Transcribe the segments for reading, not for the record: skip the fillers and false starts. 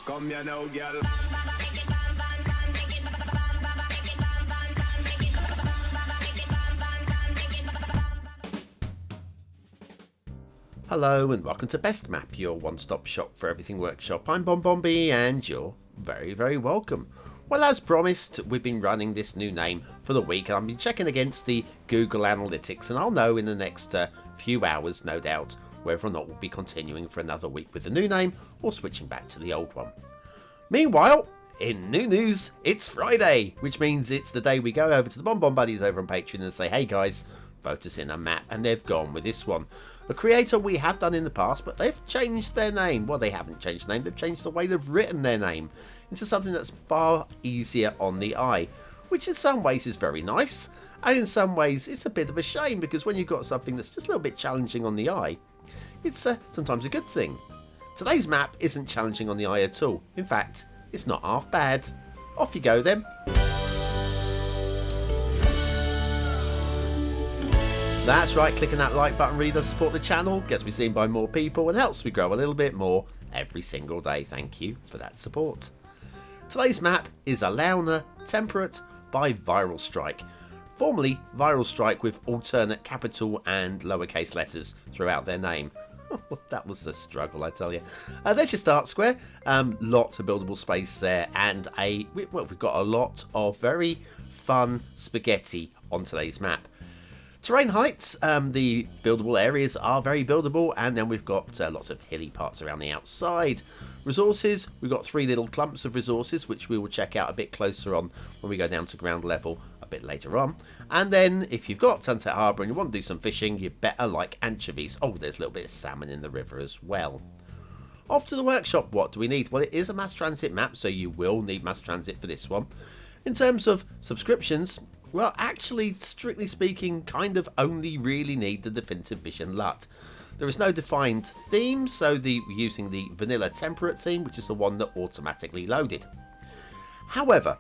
Come here now, girl. Hello and welcome to Best Map, your one-stop shop for everything workshop. I'm BonBonB and you're very, very welcome. Well, as promised, we've been running this new name for the week and I've been checking against the Google Analytics, and I'll know in the next few hours, no doubt, whether or not we'll be continuing for another week with the new name or switching back to the old one. Meanwhile, in new news, it's Friday, which means it's the day we go over to the BonBon Buddies over on Patreon and say, hey guys, vote us in a map, and they've gone with this one. A creator we have done in the past, but they've changed their name. Well, they haven't changed the name, they've changed the way they've written their name into something that's far easier on the eye, which in some ways is very nice, and in some ways it's a bit of a shame, because when you've got something that's just a little bit challenging on the eye, it's sometimes a good thing. Today's map isn't challenging on the eye at all. In fact, it's not half bad. Off you go then. That's right, clicking that like button really does support the channel, gets me seen by more people and helps me grow a little bit more every single day. Thank you for that support. Today's map is Alaúna Temperate by Viral Strike. Formerly Viral Strike with alternate capital and lowercase letters throughout their name. That was a struggle, I tell you. There's your start square. Lots of buildable space there, and we've got a lot of very fun spaghetti on today's map. Terrain heights, the buildable areas are very buildable, and then we've got lots of hilly parts around the outside. Resources, we've got 3 little clumps of resources, which we will check out a bit closer on when we go down to ground level a bit later on. And then, if you've got Sunset Harbour and you want to do some fishing, you better like anchovies. Oh, there's a little bit of salmon in the river as well. Off to the workshop, what do we need? Well, it is a mass transit map, so you will need mass transit for this one. In terms of subscriptions, well, actually, strictly speaking, kind of only really need the Definitive Vision LUT. There is no defined theme, so we're using the vanilla Temperate theme, which is the one that automatically loaded. However,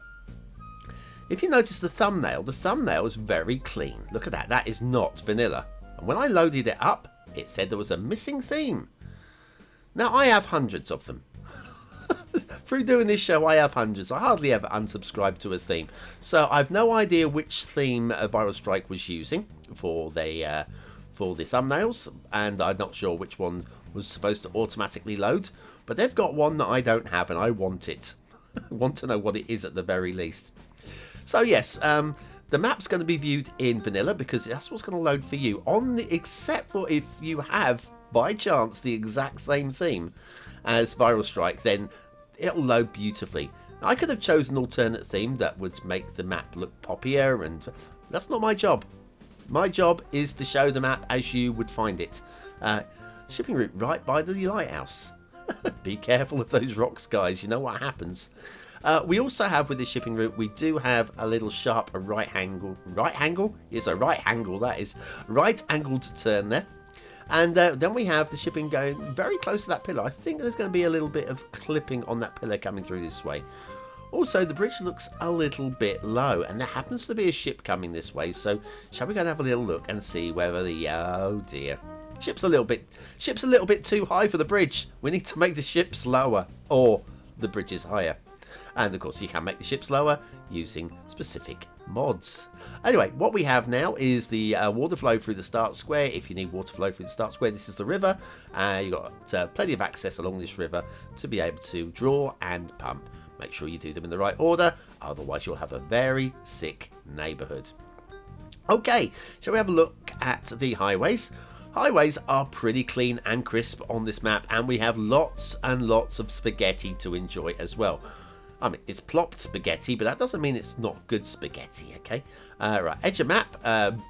if you notice the thumbnail is very clean. Look at that, that is not vanilla. And when I loaded it up, it said there was a missing theme. Now, I have hundreds of them. Through doing this show, I have hundreds. I hardly ever unsubscribe to a theme. So I've no idea which theme Viral Strike was using for the thumbnails, and I'm not sure which one was supposed to automatically load. But they've got one that I don't have, and I want it. I want to know what it is at the very least. So yes, the map's going to be viewed in vanilla because that's what's going to load for you. Except for if you have, by chance, the exact same theme as Viral Strike, then it'll load beautifully. I could have chosen an alternate theme that would make the map look poppier, and that's not my job. My job is to show the map as you would find it. Shipping route right by the lighthouse. Be careful of those rocks, guys. You know what happens. We also have, with this shipping route, we do have a little sharp right angle. It's a right angle, that is. Right angle to turn there. And then we have the shipping going very close to that pillar. I think there's going to be a little bit of clipping on that pillar coming through this way. Also, the bridge looks a little bit low, and there happens to be a ship coming this way. So, shall we go and have a little look and see whether oh dear, ship's a little bit too high for the bridge. We need to make the ships lower, or the bridge is higher. And of course, you can make the ships lower using specific mods. Anyway, what we have now is the water flow through the start square. If you need water flow through the start square, this is the river. You've got plenty of access along this river to be able to draw and pump. Make sure you do them in the right order, otherwise you'll have a very sick neighbourhood. Okay, shall we have a look at the highways? Highways are pretty clean and crisp on this map, and we have lots and lots of spaghetti to enjoy as well. I mean, it's plopped spaghetti, but that doesn't mean it's not good spaghetti, okay? Right, edge of map,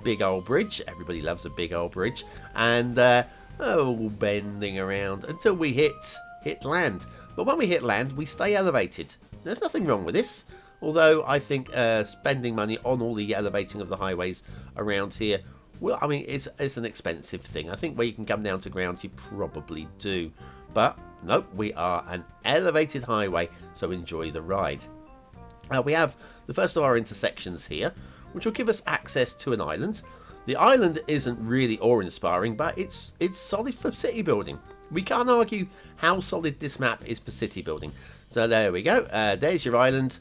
big old bridge. Everybody loves a big old bridge. And, bending around until we hit land. But when we hit land, we stay elevated. There's nothing wrong with this. Although, I think spending money on all the elevating of the highways around here, well, I mean, it's an expensive thing. I think where you can come down to ground, you probably do. But nope, we are an elevated highway, so enjoy the ride. We have the first of our intersections here, which will give us access to an island. The island isn't really awe-inspiring, but it's solid for city building. we can't argue how solid this map is for city building. So there we go. There's your island.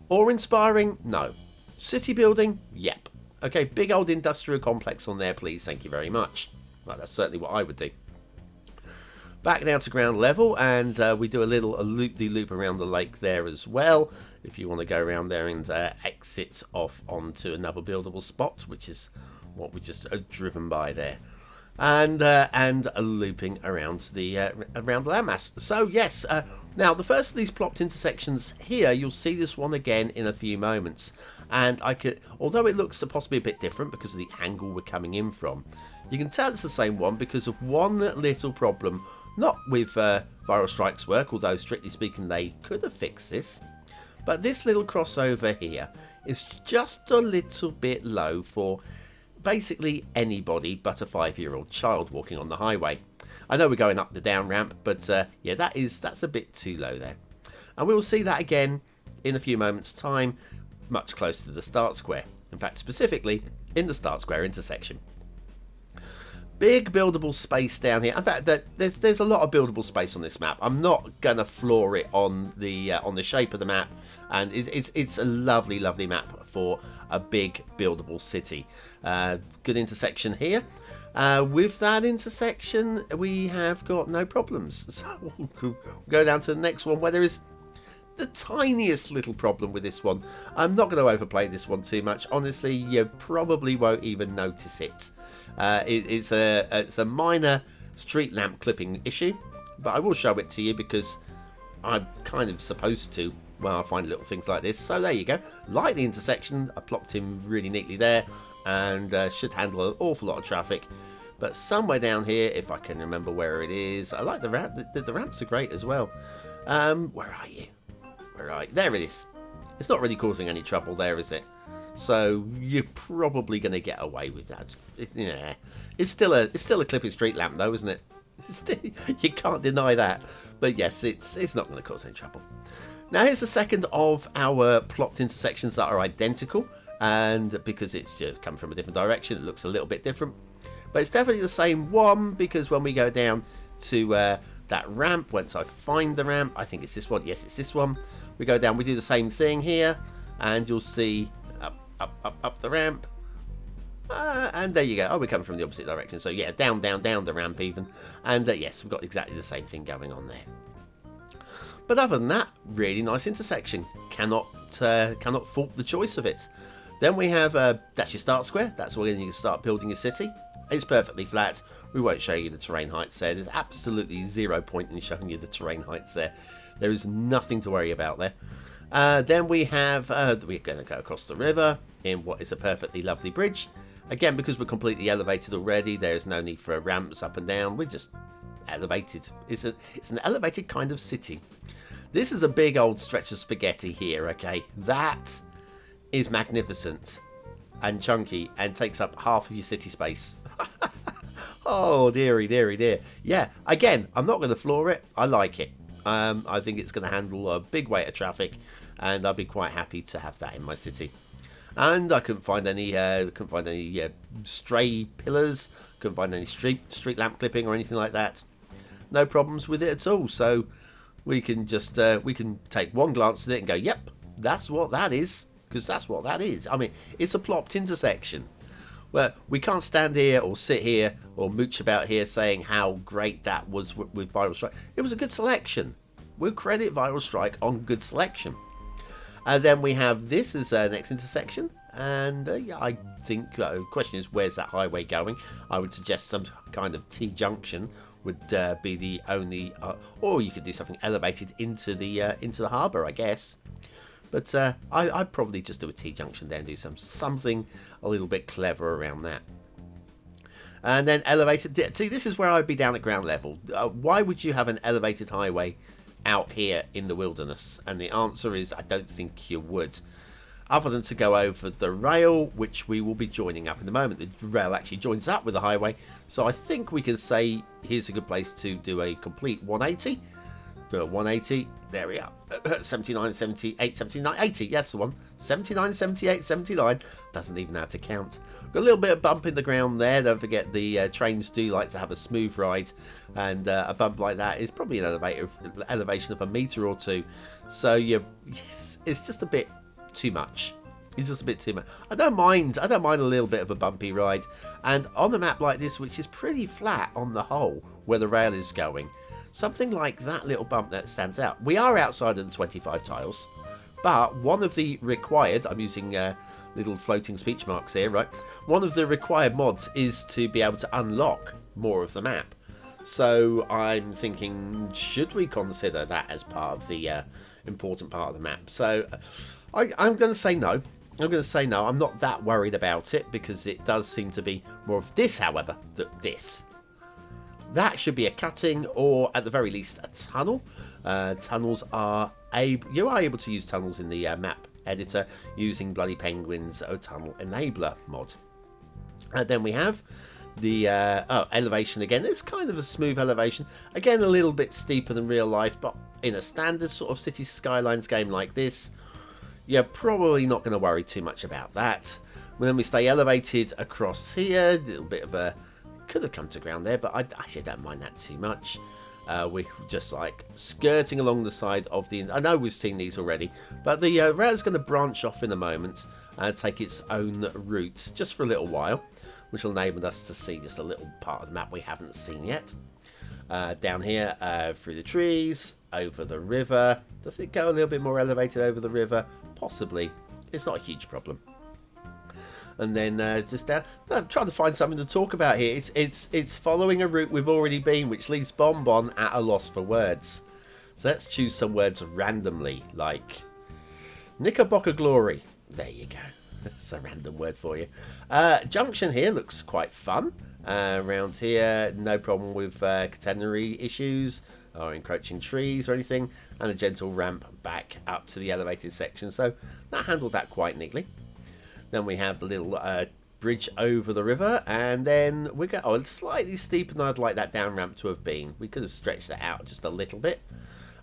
Awe-inspiring? No. City building? Yep. Okay, big old industrial complex on there, please. Thank you very much. Well, that's certainly what I would do. Back down to ground level, and we do a loop-de-loop around the lake there as well. If you want to go around there and exit off onto another buildable spot, which is what we just driven by there. And looping around the landmass. So yes, now the first of these plopped intersections here, you'll see this one again in a few moments. And although it looks possibly a bit different because of the angle we're coming in from, you can tell it's the same one because of one little problem, not with Viral Strike's work, although strictly speaking they could have fixed this. But this little crossover here is just a little bit low for basically anybody but a 5-year-old child walking on the highway. I know we're going up the down ramp, but yeah, that's a bit too low there. And we will see that again in a few moments' time, much closer to the start square. In fact, specifically in the start square intersection. Big buildable space down here. In fact, there's a lot of buildable space on this map. I'm not gonna floor it on the shape of the map, and it's a lovely map for a big buildable city. Good intersection here. With that intersection, we have got no problems. So we'll go down to the next one where there is the tiniest little problem with this one. I'm not going to overplay this one too much. Honestly, you probably won't even notice it. It's a minor street lamp clipping issue, but I will show it to you because I'm kind of supposed to when I find little things like this. So there you go. Like the intersection, I plopped him really neatly there, and should handle an awful lot of traffic. But somewhere down here, if I can remember where it is, I like the ramp. The ramps are great as well. Where are you? Where are you? There it is. It's not really causing any trouble there, is it? So you're probably going to get away with that. It's still a clipping street lamp though, isn't it? You can't deny that. But yes, it's not going to cause any trouble. Now here's the second of our plopped intersections that are identical, and because it's just come from a different direction, it looks a little bit different. But it's definitely the same one, because when we go down to that ramp, once I find the ramp, I think it's this one. Yes, it's this one. We go down, we do the same thing here, and you'll see up the ramp. And there you go. Oh, we're coming from the opposite direction. So yeah, down the ramp even. And yes, we've got exactly the same thing going on there. But other than that, really nice intersection. Cannot fault the choice of it. Then we have, that's your start square. That's where you can start building your city. It's perfectly flat. We won't show you the terrain heights there. There's absolutely 0 point in showing you the terrain heights there. There is nothing to worry about there. Then we have, we're going to go across the river in what is a perfectly lovely bridge. Again, because we're completely elevated already, there's no need for ramps up and down. We're just elevated. It's an elevated kind of city. This is a big old stretch of spaghetti here, okay? That is magnificent and chunky and takes up half of your city space. Oh, dearie, dearie, dear. Yeah, again, I'm not going to floor it. I like it. I think it's going to handle a big weight of traffic, and I'll be quite happy to have that in my city. And I couldn't find any stray pillars, couldn't find any street lamp clipping or anything like that. No problems with it at all. So we can just we can take one glance at it and go, yep, that's what that is, because that's what that is. I mean, it's a plopped intersection. Well, we can't stand here or sit here or mooch about here saying how great that was with Viral Strike. It was a good selection. We'll credit Viral Strike on good selection. And then we have this as our next intersection. And yeah, I think the question is, where's that highway going? I would suggest some kind of T-junction would be the only... or you could do something elevated into the harbour, I guess. But I'd probably just do a T-junction there and do something a little bit clever around that. And then elevated... See, this is where I'd be down at ground level. Why would you have an elevated highway out here in the wilderness? And the answer is, I don't think you would. Other than to go over the rail, which we will be joining up in a moment. The rail actually joins up with the highway. So I think we can say here's a good place to do a complete 180. 180, there we are. 79, 78, 79, 80, yes, the one. 79, 78, 79, doesn't even have to count. Got a little bit of bump in the ground there. Don't forget the trains do like to have a smooth ride, and a bump like that is probably an elevation of a metre or two. So it's just a bit too much. It's just a bit too much. I don't mind a little bit of a bumpy ride, and on a map like this, which is pretty flat on the whole, where the rail is going, something like that little bump that stands out. We are outside of the 25 tiles, but one of the required, I'm using little floating speech marks here, right? One of the required mods is to be able to unlock more of the map. So I'm thinking, should we consider that as part of the important part of the map? So I'm going to say no. I'm going to say no. I'm not that worried about it, because it does seem to be more of this, however, that should be a cutting, or at the very least a tunnel. Tunnels you are able to use tunnels in the map editor using Bloody Penguin's Tunnel Enabler mod. And then we have the elevation again. It's kind of a smooth elevation. Again, a little bit steeper than real life, but in a standard sort of Cities Skylines game like this, you're probably not going to worry too much about that. Well, then we stay elevated across here. A little bit of a... could have come to ground there, but I actually don't mind that too much. We're just like skirting along the side of the... I know we've seen these already, but the rail is going to branch off in a moment and take its own route just for a little while, which will enable us to see just a little part of the map we haven't seen yet. Down here, through the trees, over the river. Does it go a little bit more elevated over the river? Possibly. It's not a huge problem. And then just down, I'm trying to find something to talk about here. It's following a route we've already been, which leaves BonBon at a loss for words. So let's choose some words randomly, like Knickerbocker Glory. There you go. That's a random word for you. Junction here looks quite fun. Around here, no problem with catenary issues or encroaching trees or anything, and a gentle ramp back up to the elevated section. So that handled that quite neatly. Then we have the little bridge over the river, and then we go slightly steeper than I'd like that down ramp to have been. We could have stretched it out just a little bit.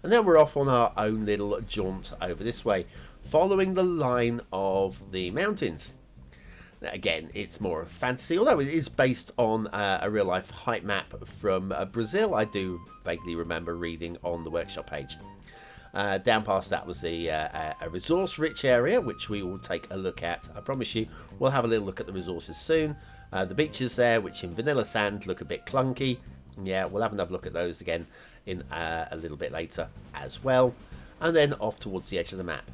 And then we're off on our own little jaunt over this way, following the line of the mountains. Now, again, it's more of fantasy, although it is based on a real-life height map from Brazil. I do vaguely remember reading on the workshop page. Down past that was a resource-rich area, which we will take a look at. I promise you, we'll have a little look at the resources soon. The beaches there, which in vanilla sand look a bit clunky. Yeah, we'll have another look at those again in a little bit later as well. And then off towards the edge of the map.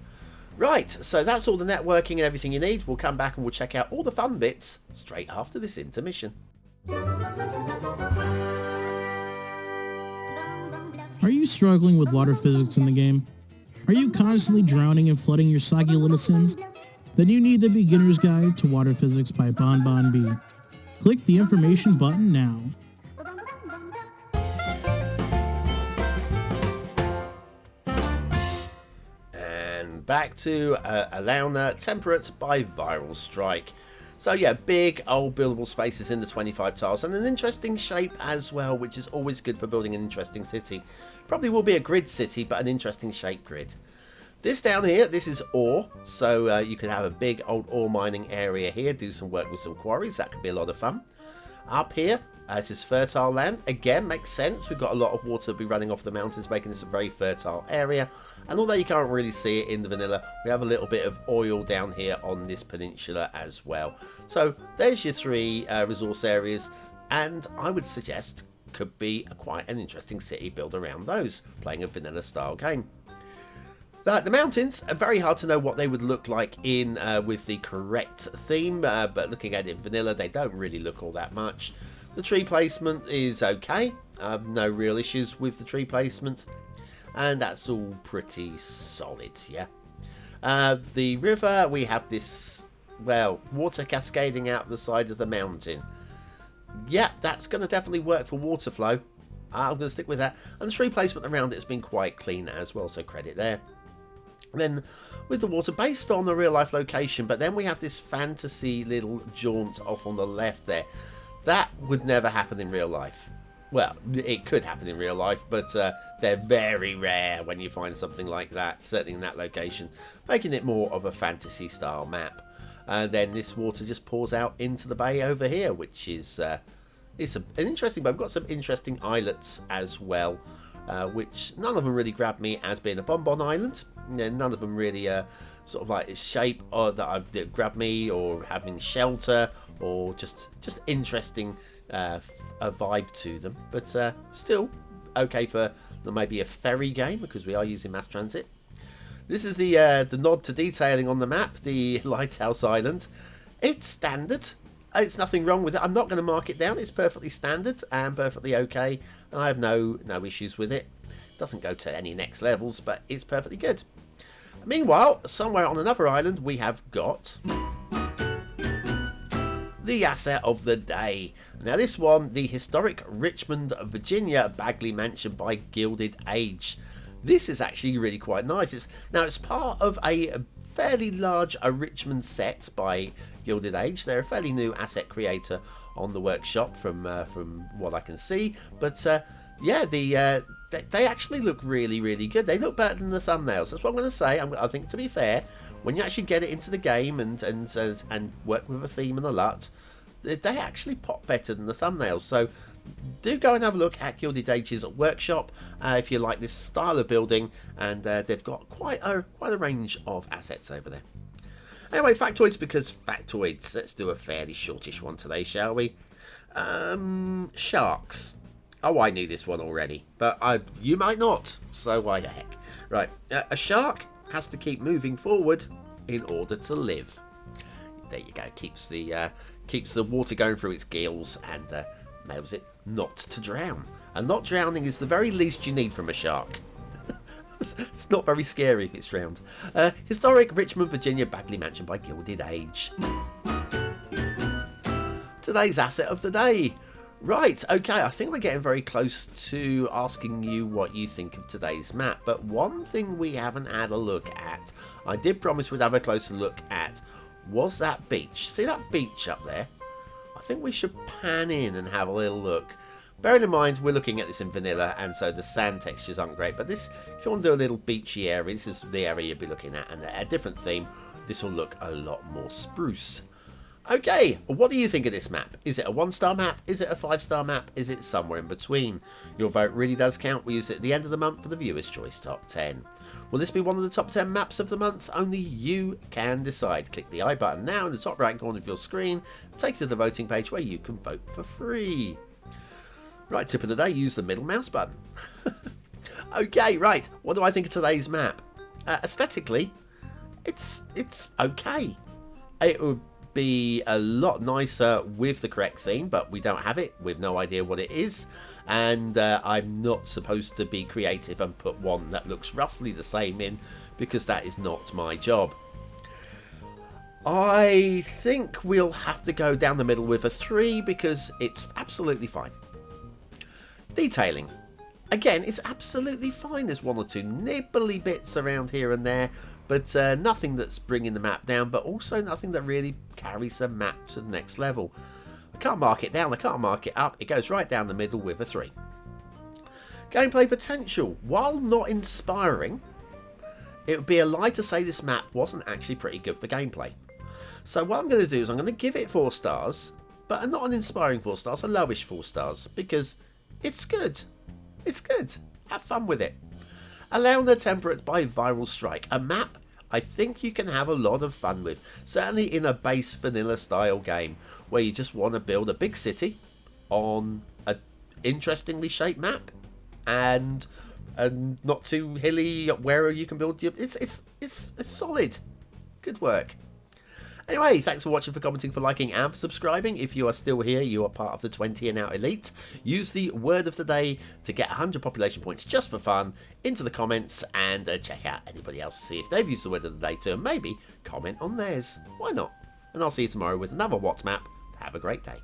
Right, so that's all the networking and everything you need. We'll come back and we'll check out all the fun bits straight after this intermission. Are you struggling with water physics in the game? Are you constantly drowning and flooding your soggy little sins? Then you need the Beginner's Guide to Water Physics by BonBonB. Click the information button now. Back to Alaúna, Temperate by Viral Strike. So yeah, big old buildable spaces in the 25 tiles, and an interesting shape as well, which is always good for building an interesting city. Probably will be a grid city, but an interesting shape grid. This down here, this is ore, so you could have a big old ore mining area here, do some work with some quarries. That could be a lot of fun. Up here, this is fertile land. Again, makes sense. We've got a lot of water be running off the mountains, making this a very fertile area. And although you can't really see it in the vanilla, we have a little bit of oil down here on this peninsula as well. So there's your three resource areas, and I would suggest could be quite an interesting city built around those, playing a vanilla style game. The mountains are very hard to know what they would look like in with the correct theme, but looking at it in vanilla, they don't really look all that much. The tree placement is okay. No real issues with the tree placement. And that's all pretty solid, yeah. The river, we have this, well, water cascading out the side of the mountain. Yeah, that's going to definitely work for water flow. I'm going to stick with that. And the tree placement around it has been quite clean as well, so credit there. And then with the water, based on the real life location, but then we have this fantasy little jaunt off on the left there. That would never happen in real life. Well, it could happen in real life, but they're very rare when you find something like that, certainly in that location, making it more of a fantasy-style map. And then this water just pours out into the bay over here, which is it's an interesting, but I've got some interesting islets as well, which none of them really grabbed me as being a bonbon island. None of them really sort of like shape or that grabbed me, or having shelter, or just interesting a vibe to them. But still okay for maybe a ferry game, because we are using mass transit. This is the nod to detailing on the map, the lighthouse island. It's standard. It's nothing wrong with it. I'm not going to mark it down. It's perfectly standard and perfectly okay, and I have no issues with it. It doesn't go to any next levels, but it's perfectly good. Meanwhile, somewhere on another island, we have got the asset of the day. Now this one, the historic Richmond, Virginia Bagley mansion by Gilded Age. This is actually really quite nice. It's part of a fairly large Richmond set by Gilded Age. They're a fairly new asset creator on the workshop from what I can see. But yeah, they actually look really good. They look better than the thumbnails. That's what I'm going to say. I think, to be fair, when you actually get it into the game and work with a theme and a lot, they actually pop better than the thumbnails. So do go and have a look at Gilded Age's workshop if you like this style of building, and they've got quite a range of assets over there. Anyway, factoids because factoids. Let's do a fairly shortish one today, shall we? Sharks. Oh, I knew this one already, but you might not, so why the heck. Right, a shark has to keep moving forward in order to live. There you go, keeps the water going through its gills and enables it not to drown. And not drowning is the very least you need from a shark. It's not very scary if it's drowned. Historic Richmond, Virginia Bagley mansion by Gilded Age. Today's asset of the day. Right, okay, I think we're getting very close to asking you what you think of today's map, but one thing we haven't had a look at, I did promise we'd have a closer look at, was that beach. See that beach up there? I think we should pan in and have a little look. Bearing in mind, we're looking at this in vanilla, and so the sand textures aren't great, but this, if you want to do a little beachy area, this is the area you'll be looking at, and a different theme, this will look a lot more spruce. Okay, what do you think of this map? Is it a 1-star map? Is it a 5-star map? Is it somewhere in between? Your vote really does count. We use it at the end of the month for the Viewer's Choice Top 10. Will this be one of the top 10 maps of the month? Only you can decide. Click the I button now in the top right corner of your screen. Take you to the voting page where you can vote for free. Right, tip of the day, use the middle mouse button. Okay, right, what do I think of today's map? Aesthetically, it's okay. It would be a lot nicer with the correct theme, but we don't have it. We've no idea what it is, and I'm not supposed to be creative and put one that looks roughly the same in, because that is not my job. I think we'll have to go down the middle with a 3 because it's absolutely fine. Detailing. Again, it's absolutely fine. There's 1 or 2 nibbly bits around here and there, but nothing that's bringing the map down, but also nothing that really carries the map to the next level. I can't mark it down, I can't mark it up. It goes right down the middle with a 3. Gameplay potential. While not inspiring, it would be a lie to say this map wasn't actually pretty good for gameplay. So what I'm going to do is I'm going to give it 4 stars, but not an inspiring 4 stars, a lowish 4 stars, because it's good. It's good. Have fun with it. Alaúna Temperate by Viral Strike. A map I think you can have a lot of fun with. Certainly in a base vanilla style game where you just want to build a big city on an interestingly shaped map and not too hilly where you can build your... It's solid. Good work. Anyway, thanks for watching, for commenting, for liking, and for subscribing. If you are still here, you are part of the 20 and out elite. Use the word of the day to get 100 population points just for fun into the comments, and check out anybody else to see if they've used the word of the day too, and maybe comment on theirs. Why not? And I'll see you tomorrow with another What's Map. Have a great day.